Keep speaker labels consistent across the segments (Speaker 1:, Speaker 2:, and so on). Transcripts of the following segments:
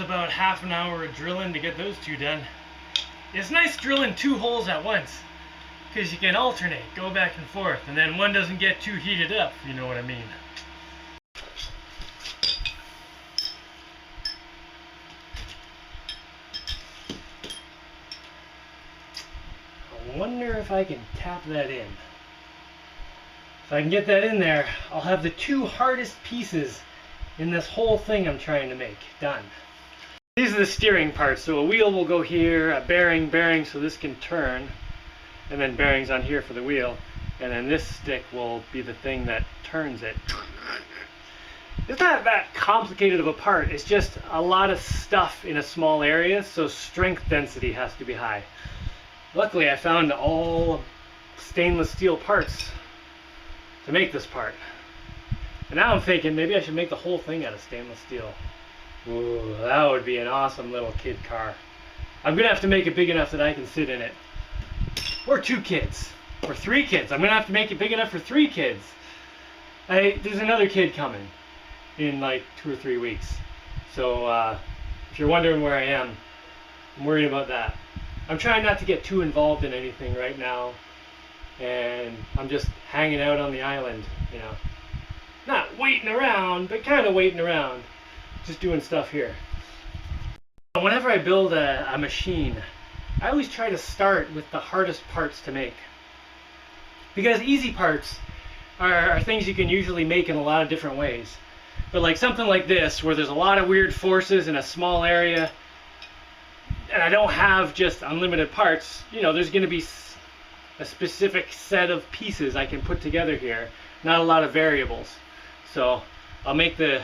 Speaker 1: about half an hour of drilling to get those two done. It's nice drilling 2 holes at once, because you can alternate, go back and forth, and then one doesn't get too heated up, if you know what I mean. I wonder if I can tap that in. If I can get that in there, I'll have the 2 hardest pieces in this whole thing I'm trying to make done. These are the steering parts, so a wheel will go here, a bearing so this can turn, and then bearings on here for the wheel, and then this stick will be the thing that turns it. It's not that complicated of a part, it's just a lot of stuff in a small area, so strength density has to be high. Luckily I found all stainless steel parts to make this part. And now I'm thinking maybe I should make the whole thing out of stainless steel. Ooh, that would be an awesome little kid car. I'm gonna have to make it big enough that I can sit in it. Or 2 kids. Or 3 kids. I'm gonna have to make it big enough for 3 kids. There's another kid coming in like 2 or 3 weeks. So if you're wondering where I am, I'm worried about that. I'm trying not to get too involved in anything right now. And I'm just hanging out on the island, you know. Not waiting around, but kind of waiting around. Just doing stuff here. Whenever I build a machine, I always try to start with the hardest parts to make. Because easy parts are things you can usually make in a lot of different ways. But like something like this, where there's a lot of weird forces in a small area, and I don't have just unlimited parts, you know, there's going to be a specific set of pieces I can put together here, not a lot of variables. So I'll make the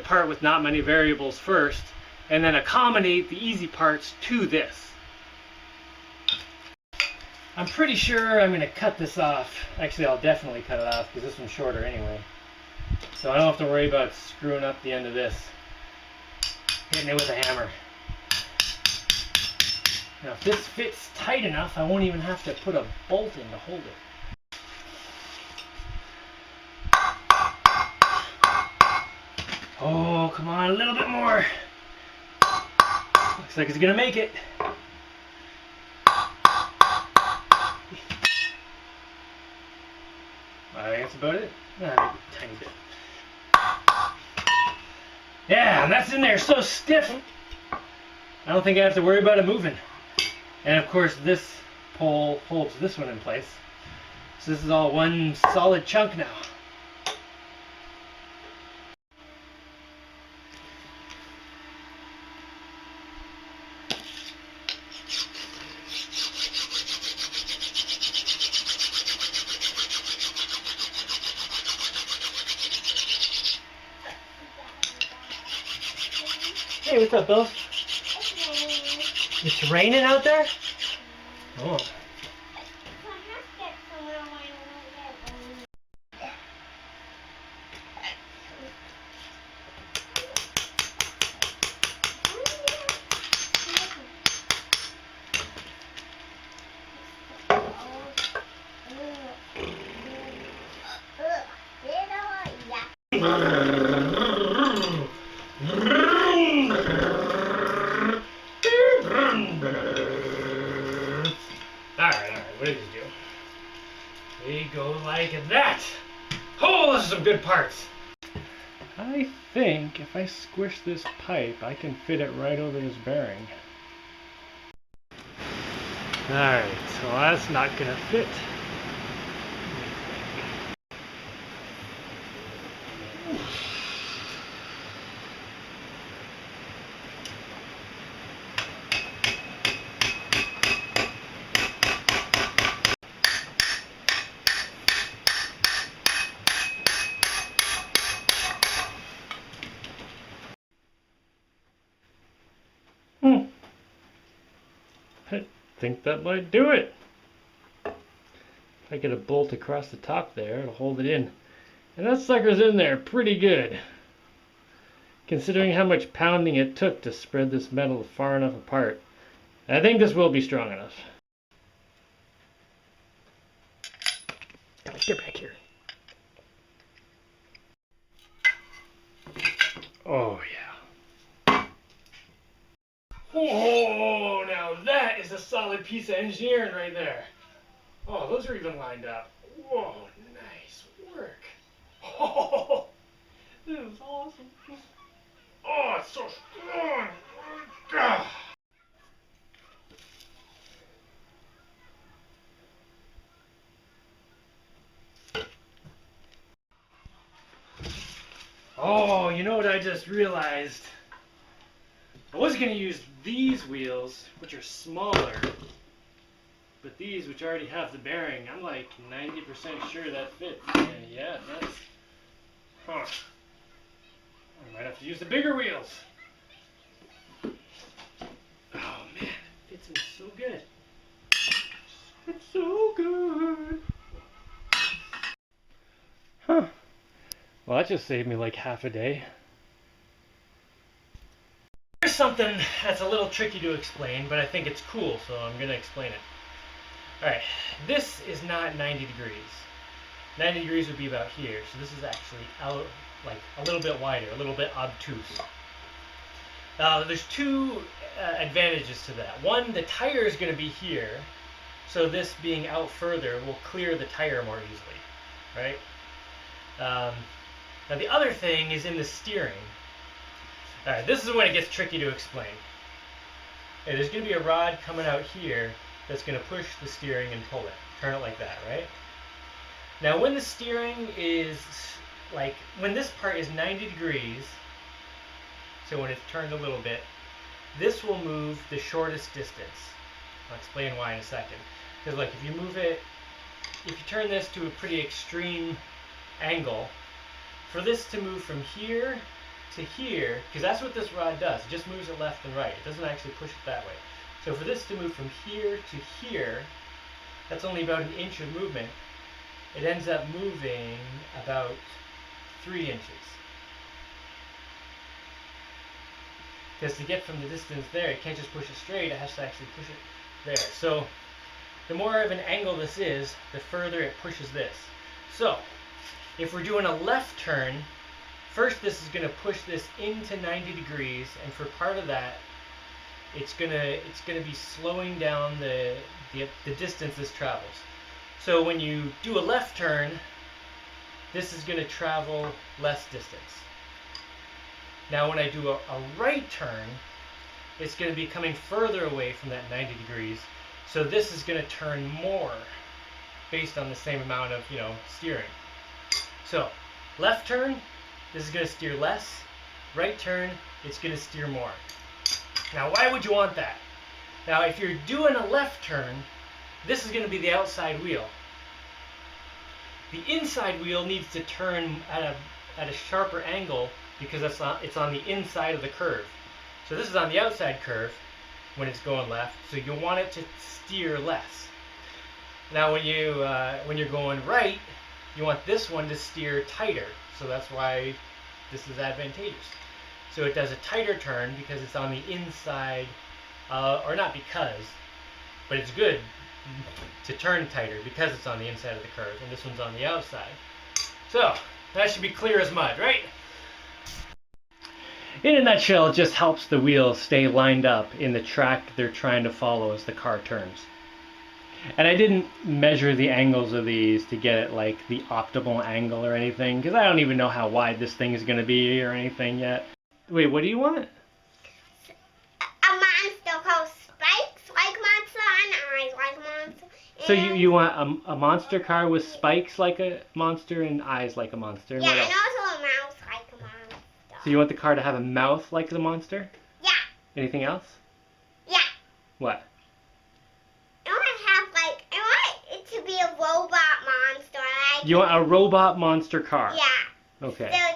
Speaker 1: part with not many variables first, and then accommodate the easy parts to this. I'm pretty sure I'm going to cut this off. Actually, I'll definitely cut it off because this one's shorter anyway. So I don't have to worry about screwing up the end of this. Hitting it with a hammer. Now if this fits tight enough, I won't even have to put a bolt in to hold it. Oh, come on, a little bit more. Looks like it's gonna make it. I think that's about it. Maybe a tiny bit. Yeah, and that's in there so stiff, I don't think I have to worry about it moving. And of course this pole holds this one in place. So this is all one solid chunk now. Hey, what's up, Bill? It's raining out there? Oh. Alright, what did you do? They go like that. Oh, those are some good parts. I think if I squish this pipe, I can fit it right over this bearing. Alright, so that's not gonna fit. I think that might do it. If I get a bolt across the top there, it'll hold it in. And that sucker's in there pretty good, considering how much pounding it took to spread this metal far enough apart. I think this will be strong enough. Get back here. Oh yeah. Oh, now that is a solid piece of engineering right there. Oh, those are even lined up. Whoa, nice work. Oh, this is awesome. Oh, it's so strong. Ah. Oh, you know what I just realized? I was going to use these wheels, which are smaller, but these, which already have the bearing, I'm like 90% sure that fits. Yeah, that's... Huh. I might have to use the bigger wheels. Oh, man. It fits me so good. It's so good. Huh. Well, that just saved me like half a day. Here's something that's a little tricky to explain, but I think it's cool, so I'm going to explain it. Alright, this is not 90 degrees. 90 degrees would be about here, so this is actually out, like a little bit wider, a little bit obtuse. There's two advantages to that. One, the tire is going to be here, so this being out further will clear the tire more easily, right? Now the other thing is in the steering. Alright, this is when it gets tricky to explain. Okay, there's going to be a rod coming out here that's going to push the steering and pull it. Turn it like that, right? Now when the steering is, like, when this part is 90 degrees, so when it's turned a little bit, this will move the shortest distance. I'll explain why in a second. Because like, if you move it, if you turn this to a pretty extreme angle, for this to move from here to here, because that's what this rod does, it just moves it left and right. It doesn't actually push it that way. So for this to move from here to here, that's only about an inch of movement. It ends up moving about 3 inches. Because to get from the distance there, it can't just push it straight, it has to actually push it there. So the more of an angle this is, the further it pushes this. So if we're doing a left turn, first this is going to push this into 90 degrees, and for part of that, it's gonna be slowing down the distance this travels. So when you do a left turn, this is going to travel less distance. Now when I do a right turn, it's going to be coming further away from that 90 degrees. So this is going to turn more based on the same amount of, steering. So left turn, this is going to steer less. Right turn, it's going to steer more. Now why would you want that? Now if you're doing a left turn, this is going to be the outside wheel. The inside wheel needs to turn at a sharper angle because it's on the inside of the curve. So this is on the outside curve when it's going left, so you want it to steer less. Now when you're going right, you want this one to steer tighter, so that's why this is advantageous. So it does a tighter turn because it's on the inside, or not because, but it's good to turn tighter because it's on the inside of the curve, and this one's on the outside. So that should be clear as mud, right? In a nutshell, it just helps the wheels stay lined up in the track they're trying to follow as the car turns. And I didn't measure the angles of these to get it like the optimal angle or anything, because I don't even know how wide this thing is going to be or anything yet. Wait, what do you want?
Speaker 2: A monster called Spikes like monster and eyes like monster.
Speaker 1: So you want a monster car with spikes like a monster and eyes like a monster? And
Speaker 2: yeah,
Speaker 1: what else?
Speaker 2: and also a mouse like a monster.
Speaker 1: So you want the car to have a mouth like the monster?
Speaker 2: Yeah.
Speaker 1: Anything else?
Speaker 2: Yeah.
Speaker 1: What?
Speaker 2: I want it to be a robot monster.
Speaker 1: You want a robot monster car?
Speaker 2: Yeah.
Speaker 1: Okay.
Speaker 2: So